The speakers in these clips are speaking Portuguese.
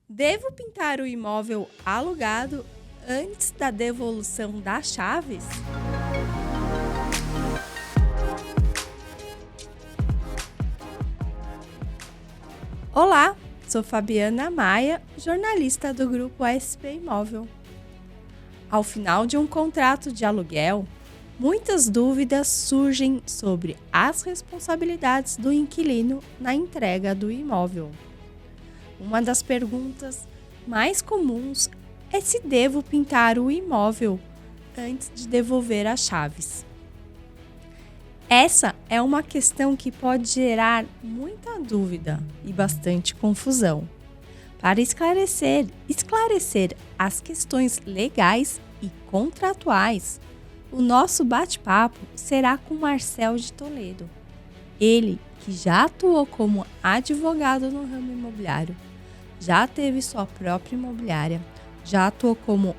Devo pintar o imóvel alugado antes da devolução das chaves? Olá, sou Fabiana Maia, jornalista do grupo SP Imóvel. Ao final de um contrato de aluguel, muitas dúvidas surgem sobre as responsabilidades do inquilino na entrega do imóvel. Uma das perguntas mais comuns é se devo pintar o imóvel antes de devolver as chaves. Essa é uma questão que pode gerar muita dúvida e bastante confusão. Para esclarecer as questões legais e contratuais, o nosso bate-papo será com Marcel de Toledo. Ele, que já atuou como advogado no ramo imobiliário, já teve sua própria imobiliária, já atuou como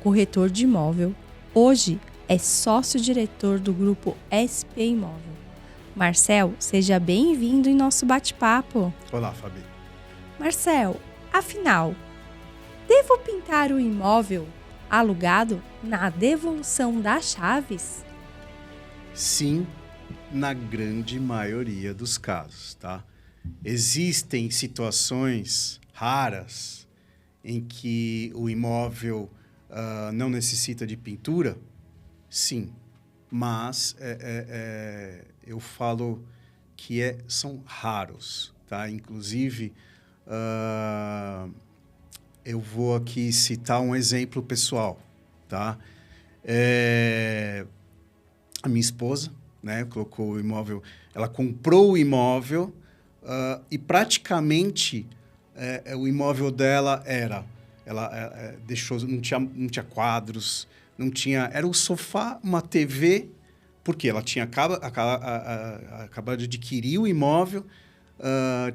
corretor de imóvel, hoje é sócio-diretor do grupo SP Imóvel. Marcel, seja bem-vindo em nosso bate-papo. Olá, Fabi. Marcel, afinal, devo pintar o imóvel alugado na devolução das chaves? Sim, na grande maioria dos casos, tá? Existem situações raras em que o imóvel não necessita de pintura, sim, mas eu falo que são raros, tá? Inclusive, eu vou aqui citar um exemplo pessoal, tá? A minha esposa, né, colocou o imóvel, ela comprou o imóvel e praticamente o imóvel dela ela deixou, não tinha quadros, não tinha, era um sofá, uma TV, porque ela tinha acabado de adquirir o imóvel,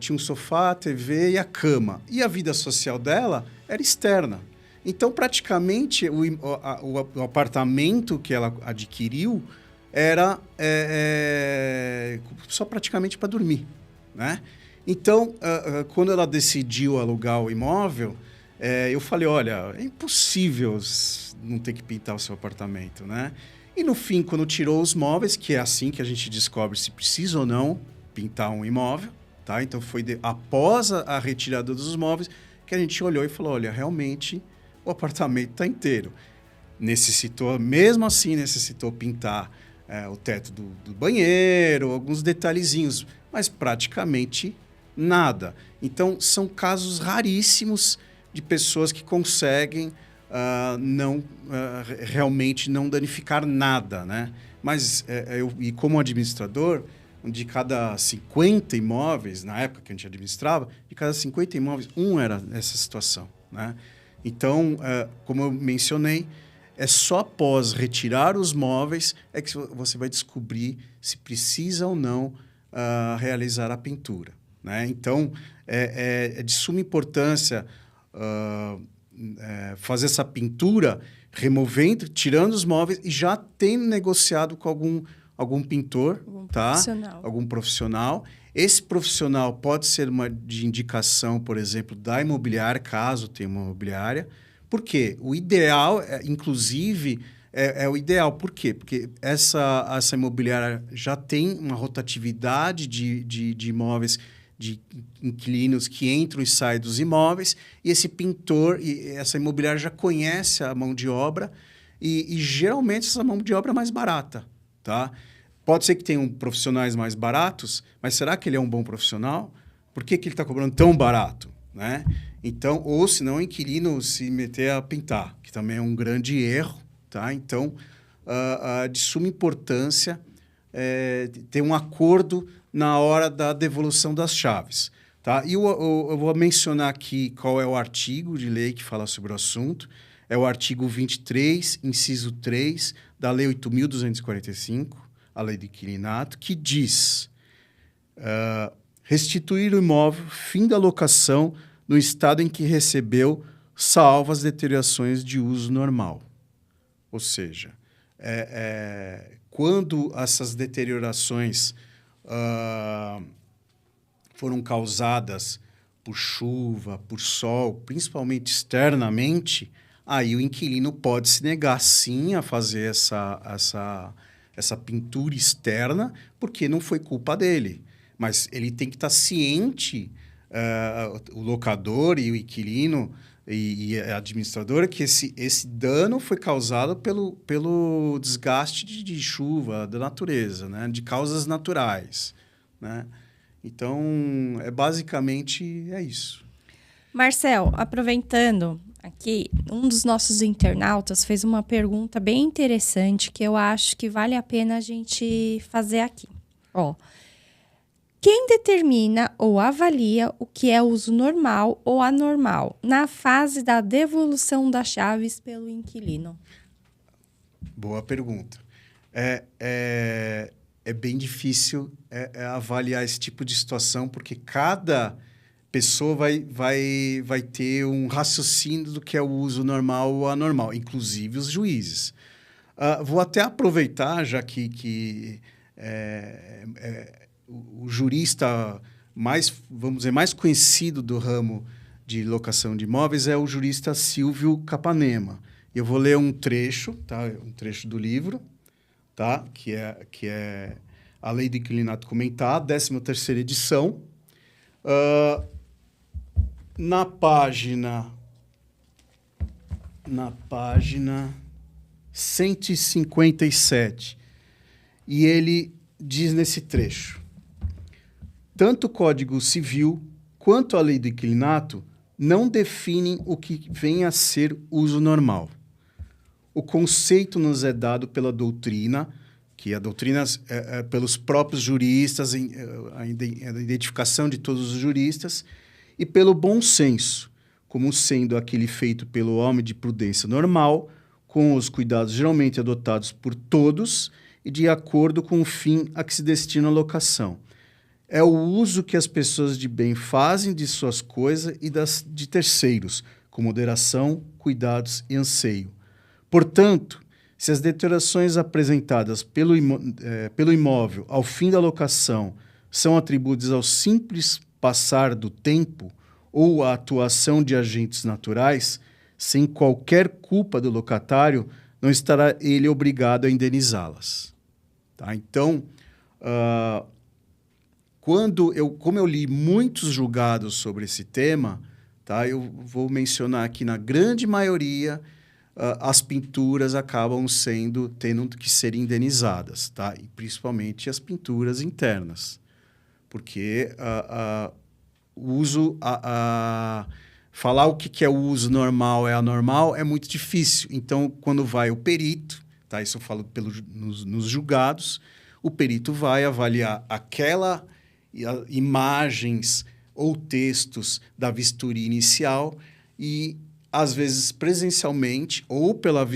tinha um sofá, a TV e a cama. E a vida social dela era externa. Então, praticamente, o apartamento que ela adquiriu era só praticamente para dormir, né? Então, quando ela decidiu alugar o imóvel, eu falei, olha, é impossível não ter que pintar o seu apartamento, né? E no fim, quando tirou os móveis, que é assim que a gente descobre se precisa ou não pintar um imóvel, tá? Então, foi após a retirada dos móveis que a gente olhou e falou, olha, realmente o apartamento está inteiro. Mesmo assim, necessitou pintar o teto do banheiro, alguns detalhezinhos, mas praticamente nada. Então, são casos raríssimos de pessoas que conseguem realmente não danificar nada, né? Mas, e como administrador, de cada 50 imóveis, na época que a gente administrava, de cada 50 imóveis, um era essa situação, né? Então, como eu mencionei, é só após retirar os móveis é que você vai descobrir se precisa ou não realizar a pintura, né? Então, é de suma importância fazer essa pintura, removendo, tirando os móveis e já tendo negociado com algum pintor, algum profissional. Esse profissional pode ser de indicação, por exemplo, da imobiliária, caso tenha uma imobiliária. Por quê? O ideal, inclusive, é o ideal. Por quê? Porque essa imobiliária já tem uma rotatividade de imóveis, de inquilinos que entram e saem dos imóveis, e esse pintor e essa imobiliária já conhece a mão de obra e geralmente essa mão de obra é mais barata, tá? Pode ser que tenham profissionais mais baratos, mas será que ele é um bom profissional? Por que ele está cobrando tão barato, né? Então, ou se não, o inquilino se meter a pintar, que também é um grande erro, tá? Então, de suma importância ter um acordo na hora da devolução das chaves, tá? E eu vou mencionar aqui qual é o artigo de lei que fala sobre o assunto. É o artigo 23, inciso 3, da Lei 8.245, a Lei do Inquilinato, que diz restituir o imóvel, fim da locação, no estado em que recebeu, salvo as deteriorações de uso normal. Ou seja, quando essas deteriorações foram causadas por chuva, por sol, principalmente externamente, aí o inquilino pode se negar sim a fazer essa pintura externa, porque não foi culpa dele. Mas ele tem que estar ciente, o locador e o inquilino e a administradora, que esse dano foi causado pelo desgaste de chuva da natureza, né? De causas naturais, né? Então, basicamente é isso. Marcel, aproveitando aqui, um dos nossos internautas fez uma pergunta bem interessante que eu acho que vale a pena a gente fazer aqui. Ó, quem determina ou avalia o que é uso normal ou anormal na fase da devolução das chaves pelo inquilino? Boa pergunta. É bem difícil avaliar esse tipo de situação, porque cada pessoa vai ter um raciocínio do que é o uso normal ou anormal, inclusive os juízes. Vou até aproveitar, já que o jurista vamos dizer, mais conhecido do ramo de locação de imóveis é o jurista Silvio Capanema. Eu vou ler um trecho, tá? Um trecho do livro, tá? Que é A Lei do Inquilinato Comentado, 13ª edição. Na página 157, e ele diz nesse trecho: tanto o Código Civil quanto a Lei do Inquilinato não definem o que vem a ser uso normal. O conceito nos é dado pela doutrina, que a doutrina pelos próprios juristas, a identificação de todos os juristas, e pelo bom senso, como sendo aquele feito pelo homem de prudência normal, com os cuidados geralmente adotados por todos e de acordo com o fim a que se destina a locação. É o uso que as pessoas de bem fazem de suas coisas e das de terceiros, com moderação, cuidados e anseio. Portanto, se as deteriorações apresentadas pelo imóvel ao fim da locação são atribuídas ao simples passar do tempo ou à atuação de agentes naturais, sem qualquer culpa do locatário, não estará ele obrigado a indenizá-las. Tá? Então, como eu li muitos julgados sobre esse tema, tá? Eu vou mencionar aqui, na grande maioria, as pinturas acabam tendo que ser indenizadas, tá? E principalmente as pinturas internas, porque falar o que é o uso normal e anormal é muito difícil. Então, quando vai o perito, tá? Isso eu falo nos julgados, o perito vai avaliar imagens ou textos da vistoria inicial e, às vezes, presencialmente ou pela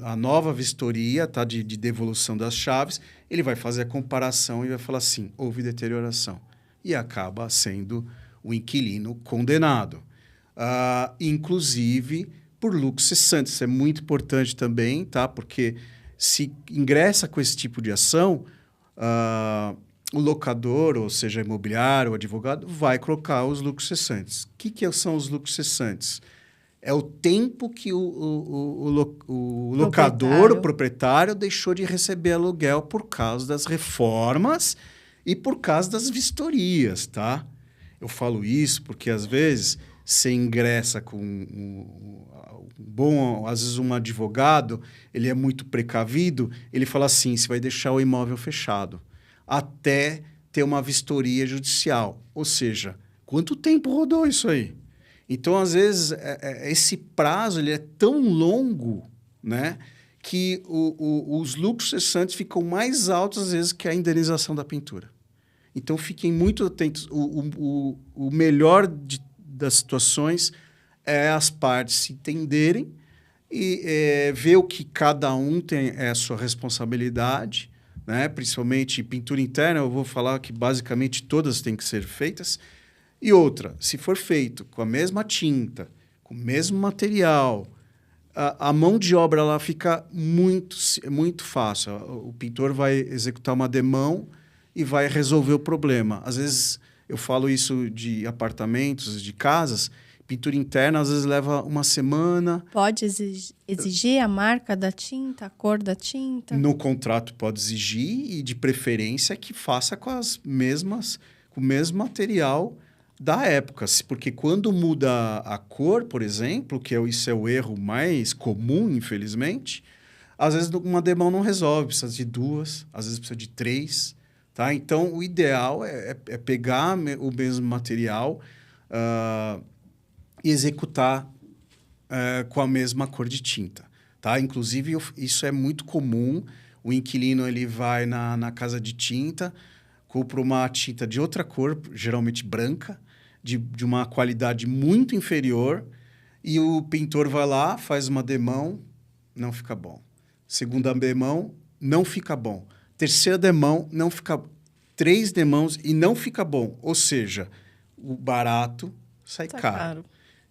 a nova vistoria, tá? de devolução das chaves, ele vai fazer a comparação e vai falar assim, houve deterioração. E acaba sendo o inquilino condenado. Inclusive por lucro cessante. Isso é muito importante também, tá? Porque se ingressa com esse tipo de ação, o locador, ou seja, imobiliário, o advogado, vai colocar os lucros cessantes. O que são os lucros cessantes? É o tempo que o locador, o proprietário, deixou de receber aluguel por causa das reformas e por causa das vistorias, tá? Eu falo isso porque, às vezes, você ingressa com às vezes um advogado, ele é muito precavido, ele fala assim, você vai deixar o imóvel fechado até ter uma vistoria judicial. Ou seja, quanto tempo rodou isso aí? Então, às vezes, esse prazo ele é tão longo, né, que os lucros cessantes ficam mais altos, às vezes, que a indenização da pintura. Então, fiquem muito atentos. O melhor das situações é as partes se entenderem e ver o que cada um tem a sua responsabilidade, né? Principalmente pintura interna, eu vou falar que basicamente todas têm que ser feitas. E outra, se for feito com a mesma tinta, com o mesmo material, a mão de obra ela fica muito fácil. O pintor vai executar uma demão e vai resolver o problema. Às vezes, Eu falo isso de apartamentos, de casas. Pintura interna, às vezes, leva uma semana. Pode exigir a marca da tinta, a cor da tinta? No contrato pode exigir e, de preferência, que faça com o mesmo material da época. Porque quando muda a cor, por exemplo, isso é o erro mais comum, infelizmente, às vezes uma demão não resolve, precisa de 2, às vezes precisa de 3. Tá? Então, o ideal é pegar o mesmo material e executar com a mesma cor de tinta. Tá? Inclusive, isso é muito comum. O inquilino ele vai na casa de tinta, compra uma tinta de outra cor, geralmente branca, de uma qualidade muito inferior, e o pintor vai lá, faz uma demão, não fica bom. Segunda demão, não fica bom. Terceira demão, não fica bom. 3 demãos e não fica bom. Ou seja, o barato sai caro.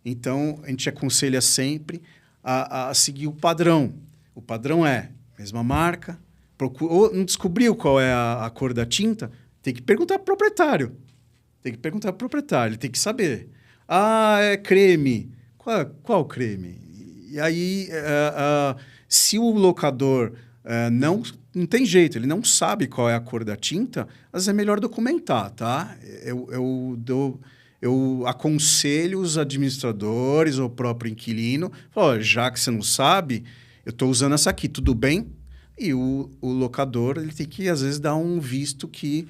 Então, a gente aconselha sempre a seguir o padrão. O padrão é mesma marca. Ou não descobriu qual é a cor da tinta? Tem que perguntar para o proprietário. Ele tem que saber. Ah, é creme. Qual creme? E aí, se o locador não tem jeito, ele não sabe qual é a cor da tinta, às vezes é melhor documentar, tá? Eu aconselho os administradores ou o próprio inquilino, já que você não sabe, eu estou usando essa aqui, tudo bem? E o locador ele tem que, às vezes, dar um visto que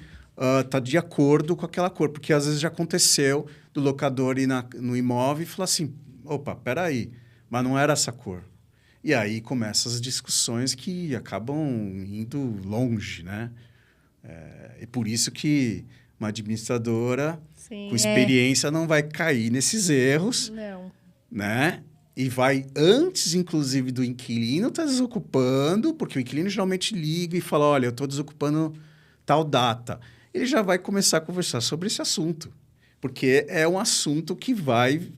está de acordo com aquela cor, porque às vezes já aconteceu do locador ir no imóvel e falar assim, opa, peraí, mas não era essa cor. E aí começam as discussões que acabam indo longe, né? E por isso que uma administradora com experiência não vai cair nesses erros. Não. Né? E vai antes, inclusive, do inquilino estar desocupando, porque o inquilino geralmente liga e fala, olha, eu estou desocupando tal data. Ele já vai começar a conversar sobre esse assunto. Porque é um assunto que vai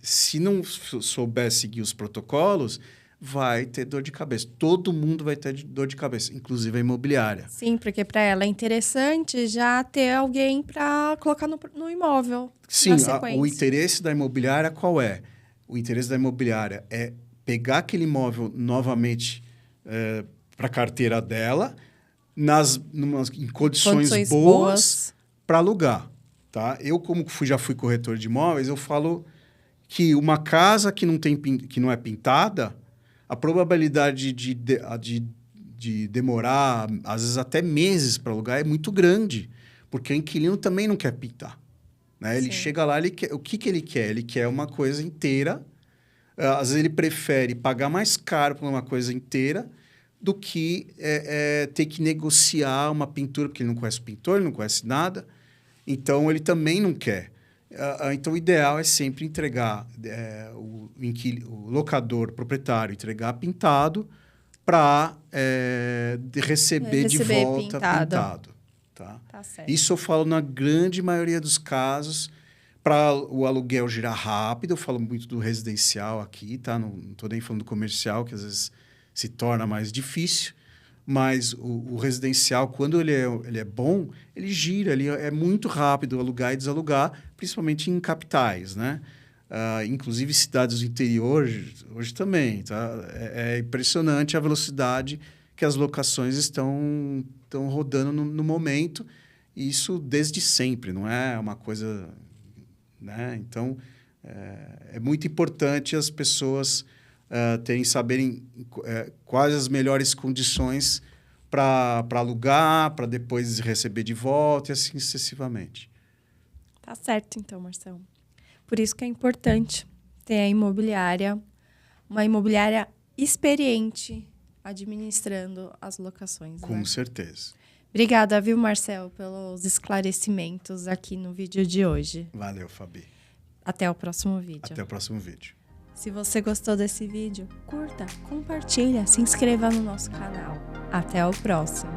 se não souber seguir os protocolos, vai ter dor de cabeça. Todo mundo vai ter dor de cabeça, inclusive a imobiliária. Sim, porque para ela é interessante já ter alguém para colocar no imóvel. Sim, o interesse da imobiliária qual é? O interesse da imobiliária é pegar aquele imóvel novamente para a carteira dela, em condições boas para alugar. Tá? Eu, como já fui corretor de imóveis, eu falo que uma casa que não é pintada, a probabilidade de demorar, às vezes até meses para alugar, é muito grande, porque o inquilino também não quer pintar. Né? Ele chega lá, o que ele quer? Ele quer uma coisa inteira. Às vezes ele prefere pagar mais caro por uma coisa inteira do que ter que negociar uma pintura, porque ele não conhece o pintor, ele não conhece nada. Então, ele também não quer. Então, o ideal é sempre entregar o locador, o proprietário, entregar pintado para receber de volta pintado. Tá? Tá certo. Isso eu falo na grande maioria dos casos. Para o aluguel girar rápido, eu falo muito do residencial aqui, tá? Não estou nem falando do comercial, que às vezes se torna mais difícil. Mas o residencial, quando ele é bom, ele gira, ele é muito rápido alugar e desalugar, principalmente em capitais, né? Inclusive cidades do interior, hoje também. Tá? É impressionante a velocidade que as locações estão rodando no momento. E isso desde sempre, não é uma coisa... Né? Então, é muito importante as pessoas saberem quais as melhores condições para alugar, para depois receber de volta e assim sucessivamente. Tá certo, então, Marcelo. Por isso que é importante ter uma imobiliária experiente administrando as locações. Com certeza. Obrigada, viu, Marcelo, pelos esclarecimentos aqui no vídeo de hoje. Valeu, Fabi. Até o próximo vídeo. Até o próximo vídeo. Se você gostou desse vídeo, curta, compartilha, se inscreva no nosso canal. Até o próximo.